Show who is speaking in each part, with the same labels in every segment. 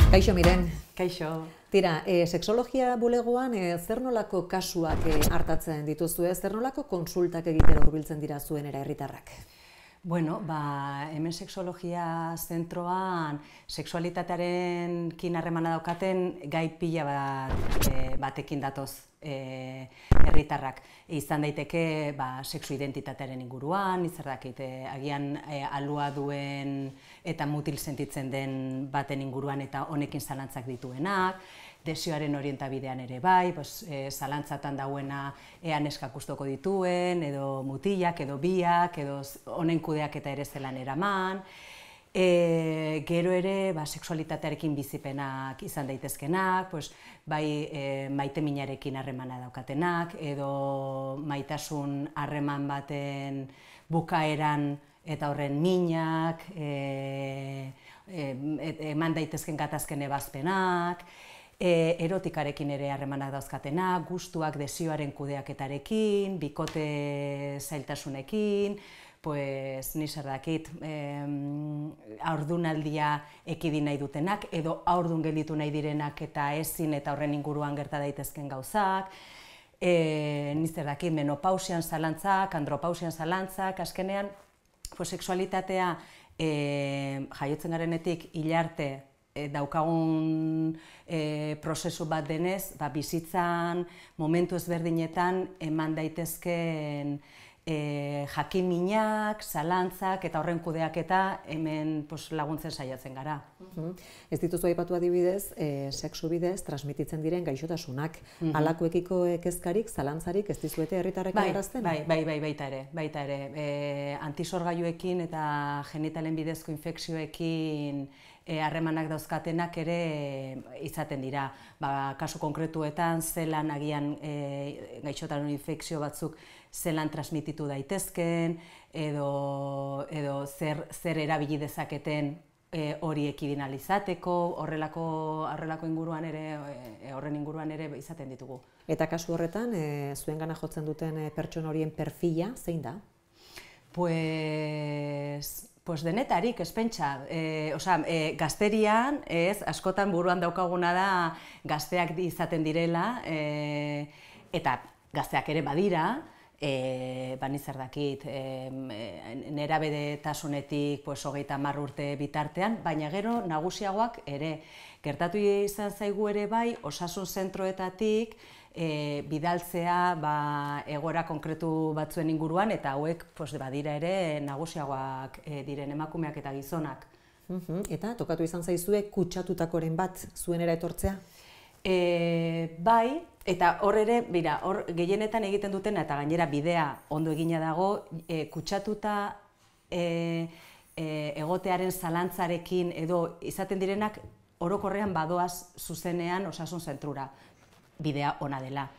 Speaker 1: Kaixo, Miren.
Speaker 2: Kaixo.
Speaker 1: Tira, sexologia bulegoan zer nolako kasuak hartatzen dituzue, zer nolako konsultak egitera hurbiltzen dira zuenera herritarrak?
Speaker 2: Bueno, hemen sexologia zentroan sexualitatearekin harremana daukaten gai pila batekin datoz herritarrak. Izan daiteke sexu identitatearen inguruan, izerdakit agian alua duen eta mutil sentitzen den baten inguruan eta honekin zalantzak dituenak, desioaren orientabidean ere bai, zalantzatan dauena ea neskak gustoko dituen, edo mutilak, edo biak, edo honen kudeaketa ere zelan eraman. Gero ere sexualitatearekin bizipenak izan daitezkenak, bai maite-minarekin harremana daukatenak, edo maitasun harreman baten bukaeran eta horren minak, eman daitezken gatazken ebazpenak, erotikarekin ere harremanak dauzkatenak, gustuak desioaren kudeaketarekin, bikote zailtasunekin, ni zer dakit, haurdunaldia ekidin nahi dutenak, edo haurdun gelditu nahi direnak eta ezin eta horren inguruan gerta daitezken gauzak, ni zer dakit, menopausian zalantzak, andropausian zalantzak, azkenean, sexualitatea jaiotzen garenetik hilarte daukagun prozesu bat denez, bizitzan, momentu ezberdinetan eman daitezken jakin-minak, zalantzak eta horren kudeaketa hemen laguntzen saiatzen gara.
Speaker 1: Ez dituzu aipatu adibidez, sexu bidez transmititzen diren gaixotasunak. Halakoekiko kezkarik, zalantzarik ez dizuete herritarrek erazten?
Speaker 2: Bai, baita ere. Antisorgailuekin eta genitalen bidezko infekzioekin harremanak dauzkatenak ere izaten dira. Kasu konkretuetan, zelan agian gaixotasun infekzio batzuk zelan transmititu daitezken, edo zer erabili dezaketen hori ekidin ahal izateko, horrelako inguruan ere, horren inguruan ere izaten ditugu.
Speaker 1: Eta kasu horretan, zuengana jotzen duten pertsona horien perfila, zein da?
Speaker 2: Denetarik, ez pentsa. Gazterian, askotan buruan daukaguna da gazteak izaten direla, eta gazteak ere badira, ni zer dakit, nerabetasunetik 30 urte bitartean, baina gero nagusiagoak ere. Gertatu izan zaigu ere bai, osasun zentroetatik bidaltzea egoera konkretu batzuen inguruan, eta hauek badira ere nagusiagoak diren emakumeak eta gizonak.
Speaker 1: Eta tokatu izan zaizue kutsatutakoren bat zuenera etortzea?
Speaker 2: Bai, eta hor ere, hor gehienetan egiten dutena eta gainera bidea ondo egina dago, kutsatuta egotearen zalantzarekin edo izaten direnak orokorrean badoaz zuzenean osasun zentrura, bidea ona dela.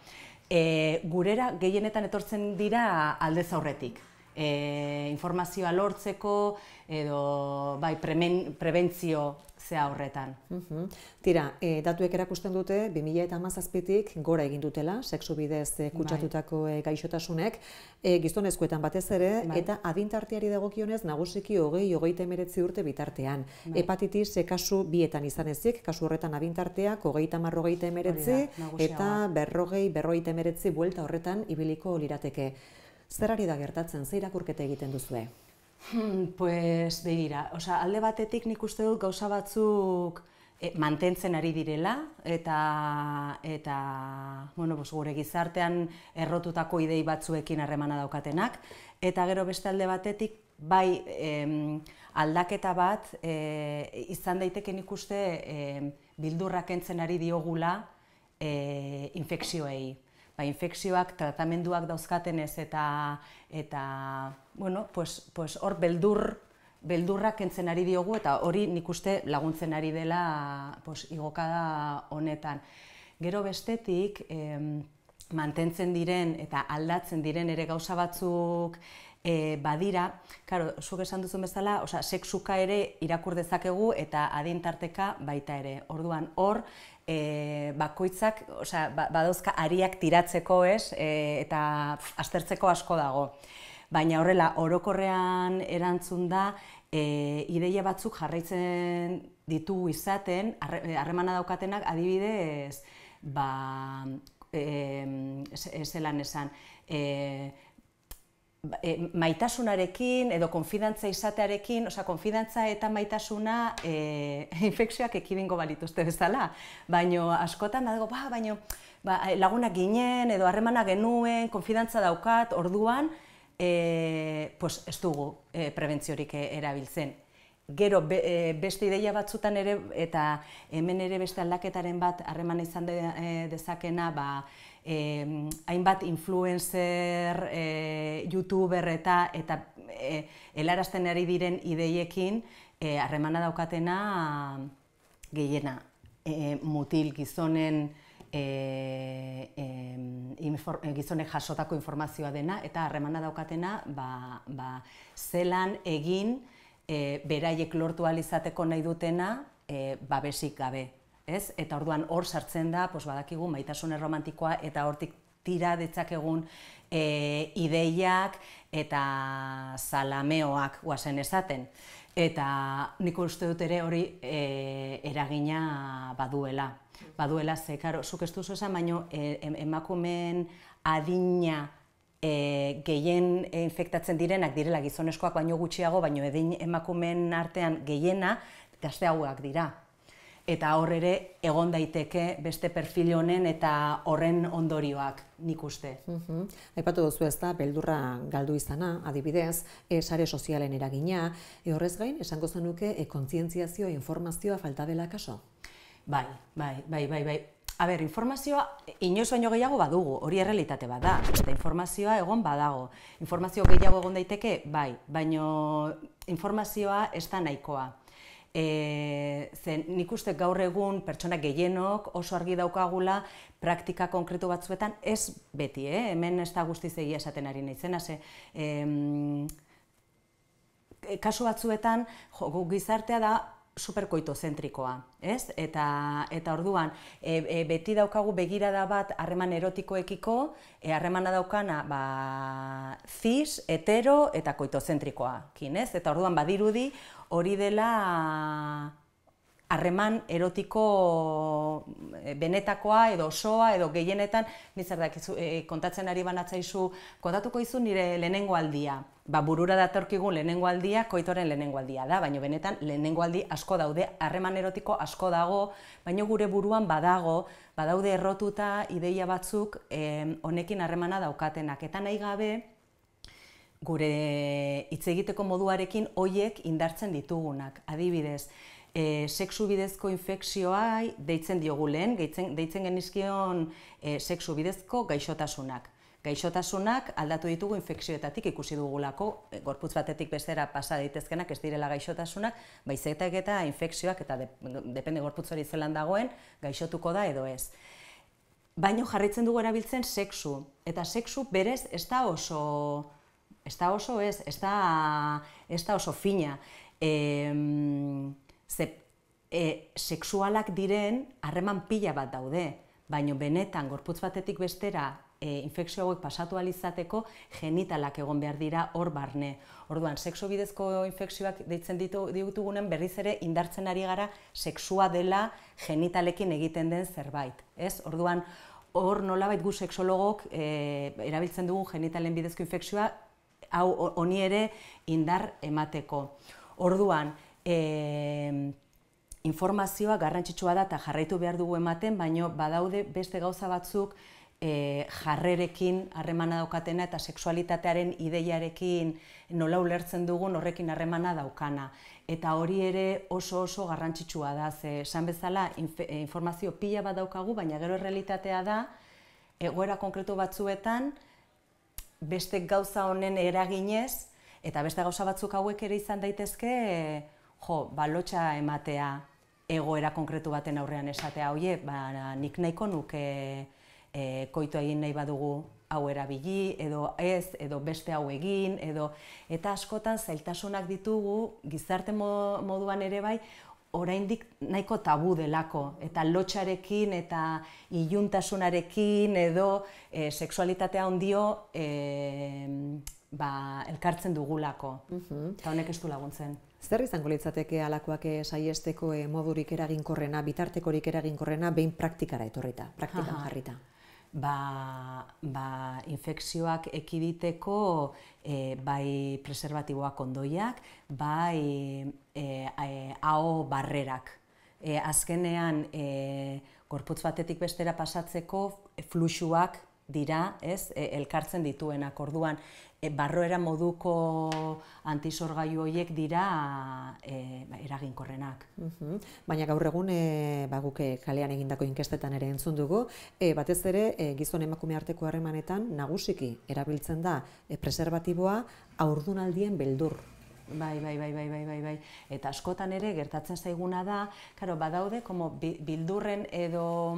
Speaker 2: Gurera gehienetan etortzen dira aldez aurretik. Informazioa lortzeko edo prebentzio zea horretan.
Speaker 1: Tira, datuek erakusten dute 2017tik gora egin dutela, sexu bidez kutsatutako gaixotasunek, gizonezkoetan batez ere, eta adintarteari dagokionez nagusiki 20-29 urte bitartean. Hepatitis kasu bietan izan ezik, kasu horretan adintarteak 30-39 eta 40-59 buelta horretan ibiliko lirateke. Zer ari da gertatzen, ze irakurketa egiten duzue?
Speaker 2: Begira, alde batetik nik uste dut gauza batzuk mantentzen ari direla, eta gure gizartean errotutako idei batzuekin harremana daukatenak, eta gero beste alde batetik, bai aldaketa bat izan daiteke nik uste bildurra kentzen ari diogula infekzioei. Infekzioak, tratamenduak dauzkatenez eta hor beldurrak kentzen ari diogu eta hori nik uste laguntzen ari dela igokada honetan. Gero bestetik, mantentzen diren eta aldatzen diren ere gauza batzuk badira, zuk esan duzun bezala, sexuka ere irakur dezakegu eta adintarteka baita ere. Orduan hor, bakoitzak, badauzka ariak tiratzeko eta aztertzeko asko dago. Baina horrela, orokorrean erantzun da, ideia batzuk jarraitzen ditugu izaten, harremana daukatenak adibidez, zelan esan, maitasunarekin edo konfidantza izatearekin, konfidantza eta maitasuna infekzioak ekidingo balituzte bezala, baina askotan dago, baina lagunak ginen edo harremana genuen, konfidantza daukat, orduan, ez dugu prebentziorik erabiltzen. Gero beste ideia batzutan ere, eta hemen ere beste aldaketaren bat harremana izan dezakena, hainbat influencer, youtuber eta helarazten ari diren ideiekin harremana daukatena gehiena. Mutil gizonen gizonek jasotako informazioa dena eta harremana daukatena zelan egin beraiek lortu ahal izateko nahi dutena babesik gabe. Eta orduan hor sartzen da, badakigu maitasun erromantikoa eta hortik tira ditzakegun ideiak eta salameoak guazen esaten. Eta nik uste dut ere hori eragina baduela. Baduela, zuk ez duzu esan, baina emakumeen adina gehien infektatzen direnak direla gizoneskoak baino gutxiago, baino emakumeen artean gehiena gazteagoak dira. Eta hor ere egon daiteke beste perfil honen eta horren ondorioak, nik uste.
Speaker 1: Aipatu duzu ez da, beldurra galdu izana, adibidez, sare sozialen eragina, horrez gain, esango zenuke kontzientziazio e informazioa falta dela kaso?
Speaker 2: Bai. A ber, informazioa inoiz baino gehiago badugu, hori errealitate bat da, eta informazioa egon badago. Informazio gehiago egon daiteke, bai, baino informazioa ez da nahikoa. Nik uste gaur egun pertsona gehienok oso argi daukagula praktika konkretu batzuetan, ez beti, hemen ez da guztiz egia esaten ari naizena, kasu batzuetan gizartea da superkoitozentrikoa, ez? Eta orduan, beti daukagu begirada bat harreman erotikoekiko, harremana daukana cis, hetero eta koitozentrikoakin, ez? Eta orduan badirudi hori dela harreman erotiko benetakoa edo osoa edo gehienetan, nizardak kontatzen ari banatzaizu, kontatuko izu nire lehenengo aldia. Burura datorkigun lehenengo aldia, koitoren lehenengo aldia da, baina benetan lehenengo aldi asko daude, harreman erotiko asko dago, baina gure buruan badaude errotuta ideia batzuk honekin harremana daukatenak. Eta nahi gabe, gure hitz egiteko moduarekin hoiek indartzen ditugunak, adibidez. Sexu bidezko infekzioa deitzen diogu lehen, deitzen genizkion sexu bidezko gaixotasunak. Gaixotasunak aldatu ditugu infekzioetatik ikusi dugulako, gorputz batetik bestera pasa daitezkenak ez direla gaixotasunak, baizik eta infekzioak eta depende gorputz hori zelan dagoen, gaixotuko da edo ez. Baina jarraitzen dugu erabiltzen sexu, eta sexu berez ez da oso fina. Sexualak diren harreman pila bat daude, baina benetan gorputz batetik bestera infekzio hauek pasatu ahal izateko genitalak egon behar dira hor barne. Orduan, sexu bidezko infekzioak deitzen ditugunen berriz ere indartzen ari gara sexua dela genitalekin egiten den zerbait. Orduan, hor nolabait gu sexologok erabiltzen dugu genitalen bidezko infekzioa honi ere indar emateko. Orduan, informazioa garrantzitsua da eta jarraitu behar dugu ematen, baina badaude beste gauza batzuk jarrerekin harremana daukatena eta sexualitatearen ideiarekin nola ulertzen dugun horrekin harremana daukana. Eta hori ere oso garrantzitsua da, esan bezala informazio pila bat daukagu, baina gero errealitatea da, egoera konkretu batzuetan, beste gauza honen eraginez, eta beste gauza batzuk hauek ere izan daitezke, lotxa ematea egoera konkretu baten aurrean esatea, nik nahiko nuke koitu egin nahi badugu hau erabili, edo ez, edo beste hau egin, eta askotan zailtasunak ditugu, gizarte moduan ere bai, oraindik nahiko tabu delako, eta lotxarekin eta iluntasunarekin edo sexualitatea ondio elkartzen dugulako, eta honek ez du laguntzen.
Speaker 1: Zer izango litzateke halakoak saihesteko modurik eraginkorrena, bitartekorik eraginkorrena, behin praktikara etorrita, praktikan jarrita?
Speaker 2: Infekzioak ekiditeko bai preserbatiboak ondoiak, bai aho barrerak. Azkenean, gorputz batetik bestera pasatzeko fluxuak dira, elkartzen dituenak. Orduan, barroera moduko antisorgailu horiek dira eraginkorrenak.
Speaker 1: Baina gaur egun, guk kalean egindako inkestetan ere entzun dugu, batez ere gizon emakume arteko harremanetan nagusiki erabiltzen da preserbatiboa haurdunaldien beldur.
Speaker 2: Bai. Eta askotan ere gertatzen zaiguna da, badaude bildurren edo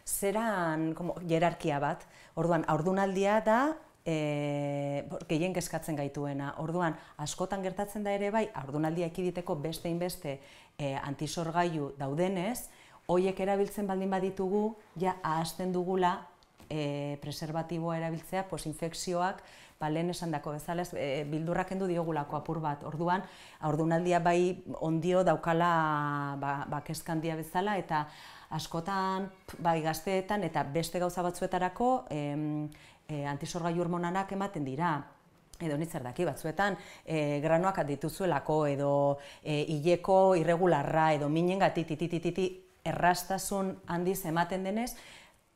Speaker 2: zeran hierarkia bat. Orduan, haurdunaldia da gehien kezkatzen gaituena. Orduan, askotan gertatzen da ere bai, haurdunaldia ekiditeko beste inbeste antisorgailu daudenez, horiek erabiltzen baldin baditugu, ja ahazten dugula preserbatiboa erabiltzea, infekzioak, lehen esan dako bezala, bildurrak kendu diogulako apur bat. Orduan, haurdunaldia bai ondio daukala kezkandia bezala, eta askotan bai gazteetan eta beste gauza batzuetarako antisorgailu hormonanak ematen dira. Edo nitzer daki batzuetan granoak dituzuelako, edo hileko irregularra, edo minengatik titititi errastasun handiz ematen denez,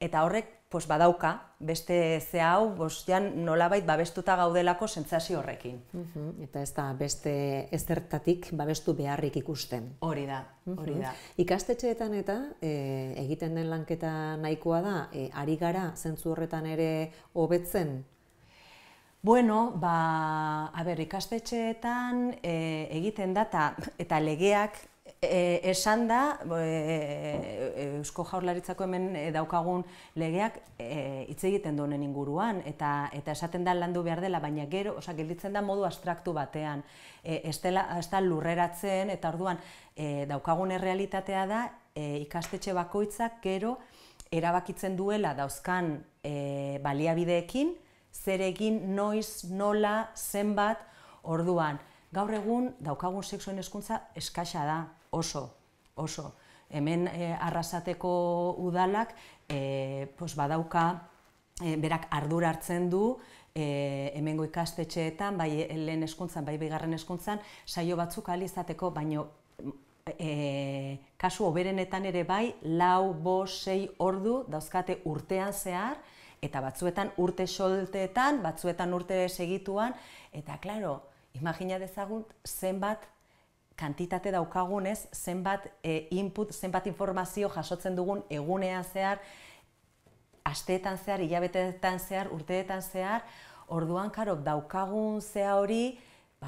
Speaker 2: eta horrek badauka, beste ze hau, nolabait babestuta gaudelako sentsazio horrekin.
Speaker 1: Eta ez da beste ezertatik babestu beharrik ikusten.
Speaker 2: Hori da.
Speaker 1: Ikastetxeetan eta egiten den lanketa nahikoa da, ari gara zentzu horretan ere hobetzen?
Speaker 2: Bueno, ikastetxeetan egiten da, eta legeak esan da, Eusko Jaurlaritzako hemen daukagun legeak hitz egiten du honen inguruan, eta esaten da landu behar dela, baina gero, gelditzen da modu abstraktu batean, ez da lurreratzen, eta orduan daukagun errealitatea da, ikastetxe bakoitzak gero erabakitzen duela dauzkan baliabideekin, zer egin, noiz, nola, zenbat, orduan. Gaur egun daukagun sexuen hezkuntza eskasa da, oso. Hemen Arrasateko udalak badauka, berak ardura hartzen du, hemengo ikastetxeetan, bai lehen hezkuntzan, bai bigarren hezkuntzan, saio batzuk ahal izateko, baino kasu hoberenetan ere bai, 4, 5, 6 ordu dauzkate urtean zehar, eta batzuetan urte solteetan, batzuetan urte segituan, eta klaro, imagina dezagun zenbat kantitate daukagunez, zenbat input, zenbat informazio jasotzen dugun egunean zehar, asteetan zehar, hilabeteetan zehar, urteetan zehar, orduan daukagun zea hori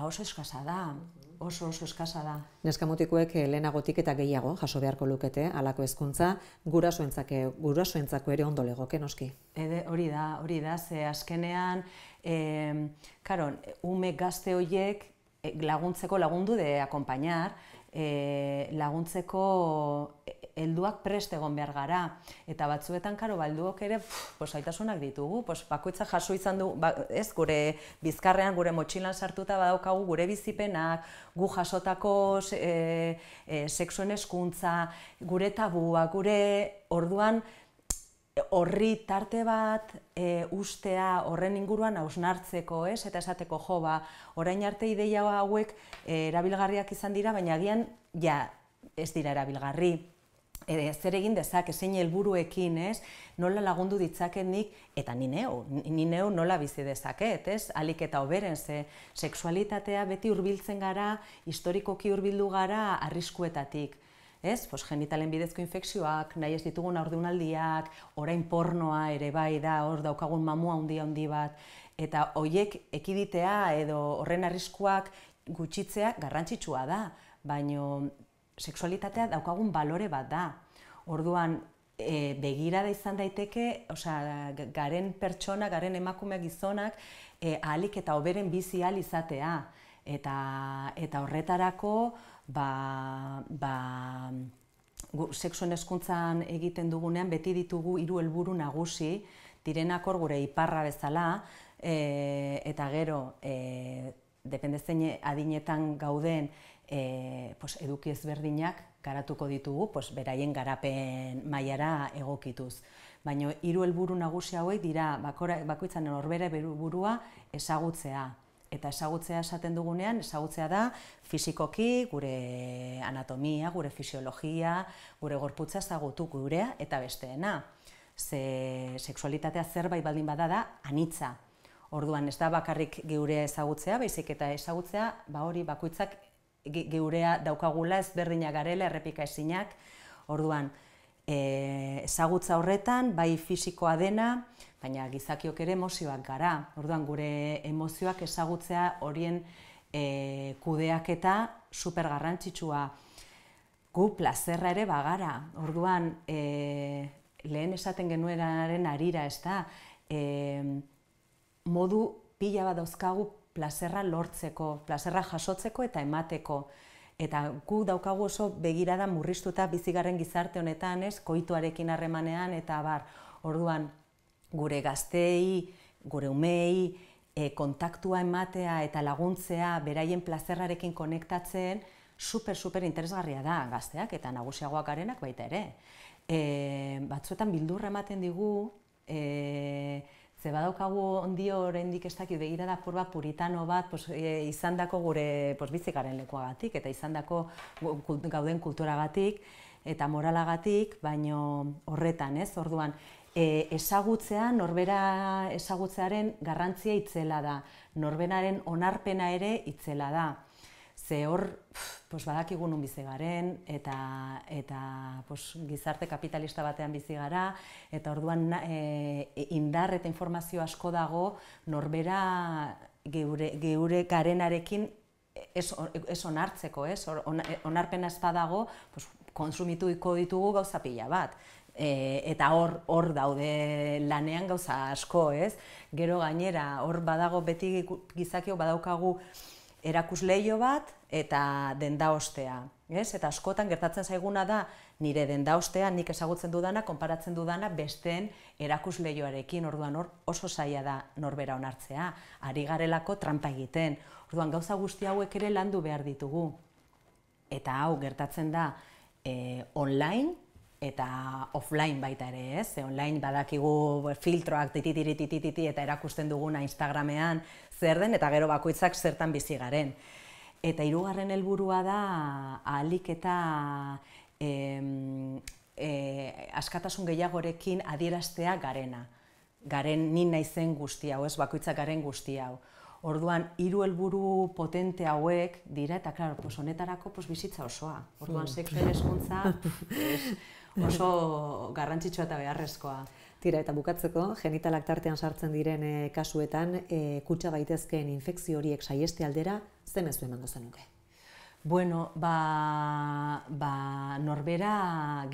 Speaker 2: oso eskasa da. Oso eskasa da.
Speaker 1: Neskamutikoek lehenagotik eta gehiago jaso beharko lukete halako hezkuntza, gurasoentzako ere ondo legoke noski.
Speaker 2: Hori da, ze azkenean, ume gazte horiek lagundu de acompañar, laguntzeko helduak prest egon behar gara. Eta batzuetan, helduok ere, zaitasunak ditugu, bakoitzak jaso izan du, gure bizkarrean, gure motxilan sartuta badaukagu gure bizipenak, gu jasotako sexuen hezkuntza, gure tabua, gure orduan, horri tarte bat ustea horren inguruan hausnartzeko, eta esateko orain arte ideia hauek erabilgarriak izan dira, baina agian ez dira erabilgarri. Zer egin dezake, zein helburuekin, nola lagundu ditzaket nik, eta ni neu nola bizi dezaket, ahalik eta hoberen, ze sexualitatea beti hurbiltzen gara, historikoki hurbildu gara arriskuetatik. Genitalen bidezko infekzioak, nahi ez ditugun haurdunaldiak, orain pornoa ere bai da, hor daukagun mamua handi bat, eta horiek ekiditea edo horren arriskuak gutxitzea garrantzitsua da, baina sexualitatea daukagun balore bat da. Orduan, begirada izan daiteke, garen pertsona, garen emakume gizonak, ahalik eta hoberen bizi ahal izatea. Eta horretarako, sexuen hezkuntzan egiten dugunean beti ditugu 3 helburu nagusi, direnak hor gure iparra bezala, eta gero, depende zein adinetan gauden, eduki ezberdinak garatuko ditugu beraien garapen mailara egokituz. Baina 3 helburu nagusi hauek dira bakoitzaren norbere burua ezagutzea. Eta ezagutzea esaten dugunean, ezagutzea da fisikoki, gure anatomia, gure fisiologia, gure gorputza ezagutu gurea eta besteena. Sexualitatea zerbait baldin bada da anitza. Orduan ez da bakarrik geurea ezagutzea, baizik eta ezagutzea hori bakoitzak geurea daukagula ezberdinak garela, errepika ezinak. Orduan, ezagutza horretan, bai fisikoa dena, baina gizakiok ere emozioak gara. Orduan, gure emozioak ezagutzea horien kudeaketa super garrantzitsua. Gu plazerra ere bagara. Orduan, lehen esaten genuenaren harira, ez da, modu pila bat dauzkagu plazerra lortzeko, plazerra jasotzeko eta emateko. Eta gu daukagu oso begirada murriztuta bizigaren gizarte honetan, koituarekin harremanean, eta orduan gure gazteei, gure umeei, kontaktua ematea eta laguntzea beraien plazerrarekin konektatzen super interesgarria da gazteak eta nagusiagoak garenak baita ere. Batzuetan bildurra ematen digu, ze badaukagu ondio oraindik ez dakit begirada apur puritano bat izandako gure bizigaren lekuagatik eta izandako gauden kulturagatik eta moralagatik, baino horretan, orduan, ezagutzea, norbera ezagutzearen garrantzia itzela da, norberaren onarpena ere itzela da. Ze hor, badakigu nun bizi garen, eta gizarte kapitalista batean bizi gara, eta orduan indar eta informazio asko dago norbera geure garenarekin ez onartzeko, onarpena ez badago, konsumituko ditugu gauza pila bat. Eta hor daude lanean gauza asko, gero gainera, hor badago beti gizakiok badaukagu erakusleio bat eta dendaostea. Eta askotan gertatzen zaiguna da nire dendaostea, nik ezagutzen dudana, konparatzen dudana besteen erakusleioarekin. Orduan hor oso zaila da norbera onartzea, ari garelako tranpa egiten. Orduan gauza guzti hauek ere landu behar ditugu. Eta hau gertatzen da online eta offline baita ere, online badakigu filtroak tititiritititi eta erakusten duguna Instagramean zer den eta gero bakoitzak zertan bizi garen. Eta 3. helburua da ahalik eta askatasun gehiagorekin adieraztea garena. Garen ni naizen guzti hau, bakoitzak garen guzti hau. Orduan, 3 helburu potente hauek dira eta, klaro, honetarako bizitza osoa. Orduan, sexuaren hezkuntza oso garrantzitsua eta beharrezkoa.
Speaker 1: Tira, eta bukatzeko, genitalak tartean sartzen diren kasuetan, kutsa baitezkeen infekzio horiek saiheste aldera, ze mezu emango zenuke?
Speaker 2: Bueno, norbera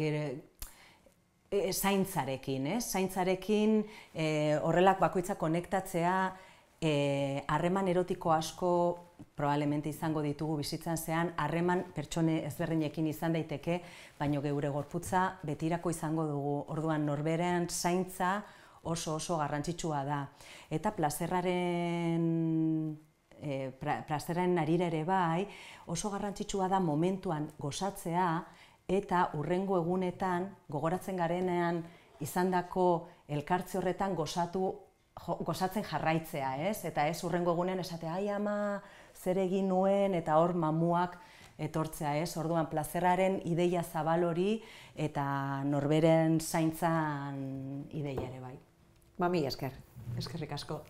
Speaker 2: zaintzarekin, horrelak bakoitzak konektatzea, harreman erotiko asko probablemente izango ditugu bizitzan zean, harreman pertsone ezberdinekin izan daiteke, baino geure gorputza betirako izango dugu. Orduan norberean zaintza oso garrantzitsua da. Eta plazeraren harira ere bai, oso garrantzitsua da momentuan gozatzea eta hurrengo egunetan gogoratzen garenean izandako elkartze horretan gozatzen jarraitzea, eta ez hurrengo egunean esatea, ai ama, zer egin nuen, eta hor mamuak etortzea, orduan plazerraren ideia zabal hori eta norberen zaintzan ideia ere bai.
Speaker 1: Mila esker.
Speaker 2: Eskerrik asko.